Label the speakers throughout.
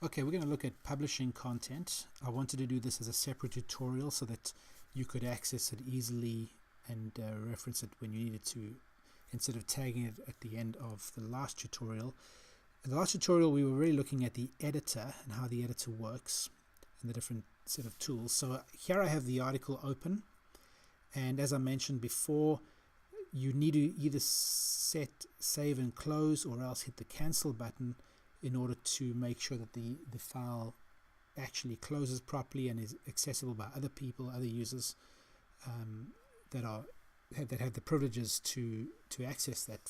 Speaker 1: Okay, we're going to look at publishing content. I wanted to do this as a separate tutorial so that you could access it easily and reference it when you needed to, instead of tagging it at the end of the last tutorial. In the last tutorial, we were really looking at the editor and how the editor works and the different set of tools. So here I have the article open, and as I mentioned before, you need to either set save and close or else hit the cancel button in order to make sure that the file actually closes properly and is accessible by other people, other users that have the privileges to access that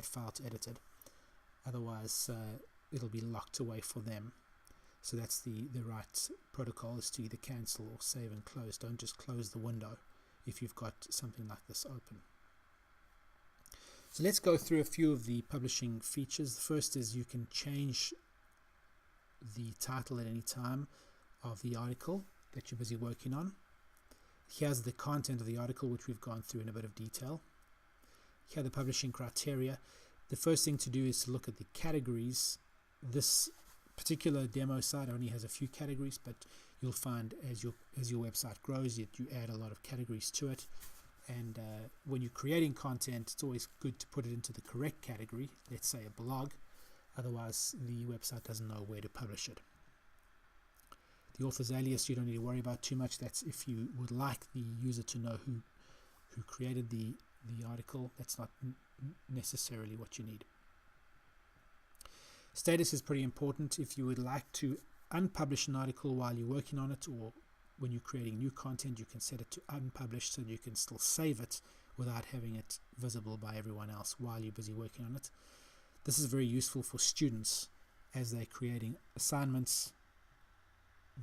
Speaker 1: file to edit it. Otherwise, it'll be locked away for them. So that's the right protocol, is to either cancel or save and close. Don't just close the window if you've got something like this open. So let's go through a few of the publishing features. The first is you can change the title at any time of the article that you're busy working on. Here's the content of the article, which we've gone through in a bit of detail. Here are the publishing criteria. The first thing to do is to look at the categories. This particular demo site only has a few categories, but you'll find as your website grows, you add a lot of categories to it. And when you're creating content, it's always good to put it into the correct category, let's say a blog. Otherwise, the website doesn't know where to publish it. The author's alias, you don't need to worry about too much. That's if you would like the user to know who created the article. That's not necessarily what you need. Status is pretty important. If you would like to unpublish an article while you're working on it, or when you're creating new content, you can set it to unpublished so you can still save it without having it visible by everyone else while you're busy working on it. This is very useful for students as they're creating assignments.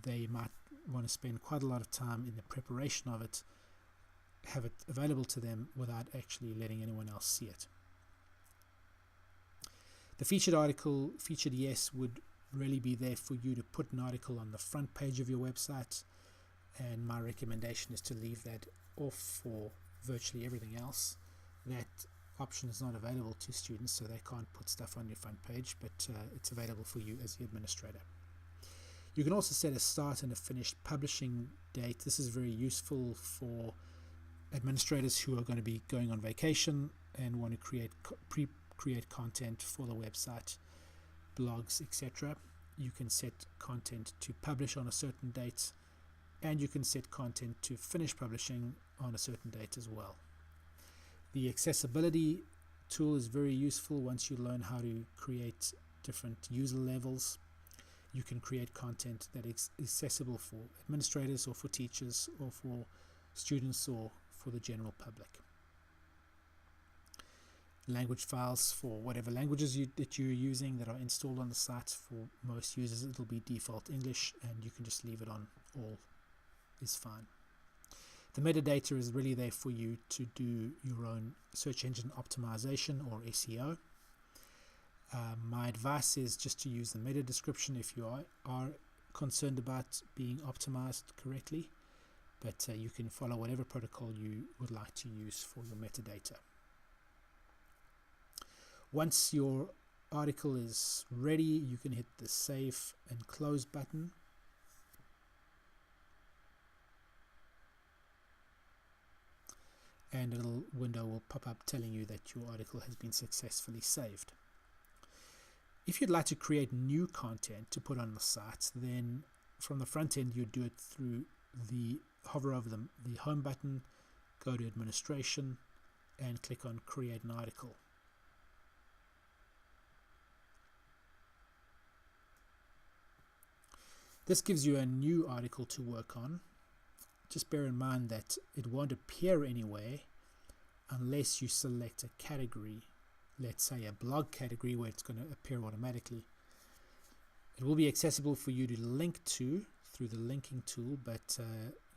Speaker 1: They might want to spend quite a lot of time in the preparation of it, have it available to them without actually letting anyone else see it. The featured article, featured yes, would really be there for you to put an article on the front page of your website, and my recommendation is to leave that off for virtually everything else. That option is not available to students, so they can't put stuff on your front page, but it's available for you as the administrator. You can also set a start and a finished publishing date. This is very useful for administrators who are going to be going on vacation and want to create content for the website, blogs, etc. You can set content to publish on a certain date, and you can set content to finish publishing on a certain date as well. The accessibility tool is very useful once you learn how to create different user levels. You can create content that is accessible for administrators or for teachers or for students or for the general public. Language files for whatever languages that you're using that are installed on the site. For most users, it'll be default English, and you can just leave it on all is fine. The metadata is really there for you to do your own search engine optimization or SEO. My advice is just to use the meta description if you are concerned about being optimized correctly, but you can follow whatever protocol you would like to use for your metadata. Once your article is ready, you can hit the save and close button. And a little window will pop up telling you that your article has been successfully saved. If you'd like to create new content to put on the site, then from the front end you do it through hover over the home button, go to administration, and click on create an article. This gives you a new article to work on. Just bear in mind that it won't appear anywhere unless you select a category, let's say a blog category, where it's going to appear automatically. It will be accessible for you to link to through the linking tool, but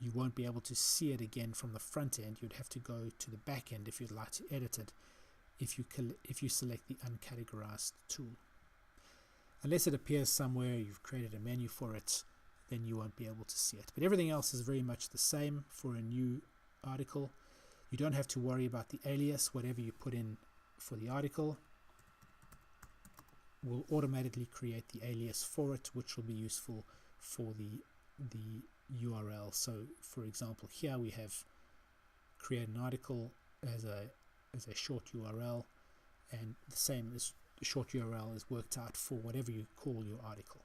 Speaker 1: you won't be able to see it again from the front end. You'd have to go to the back end if you'd like to edit it if you select the uncategorized tool. Unless it appears somewhere, you've created a menu for it, then you won't be able to see it. But everything else is very much the same for a new article. You don't have to worry about the alias. Whatever you put in for the article will automatically create the alias for it, which will be useful for the URL. So for example, here we have create an article as a short URL, and the same as the short URL is worked out for whatever you call your article.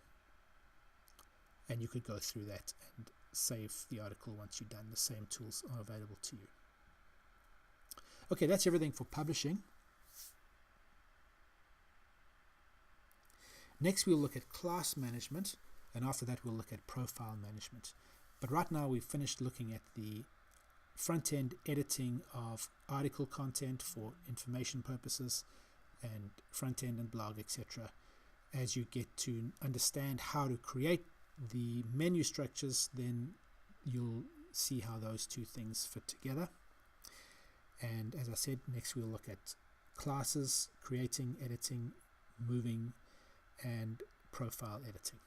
Speaker 1: And you could go through that and save the article once you're done. The same tools are available to you. Okay, that's everything for publishing. Next we'll look at class management, and after that we'll look at profile management. But right now we've finished looking at the front-end editing of article content for information purposes and front-end and blog, etc. As you get to understand how to create the menu structures, then you'll see how those two things fit together. And as I said, next we'll look at classes, creating, editing, moving, and profile editing.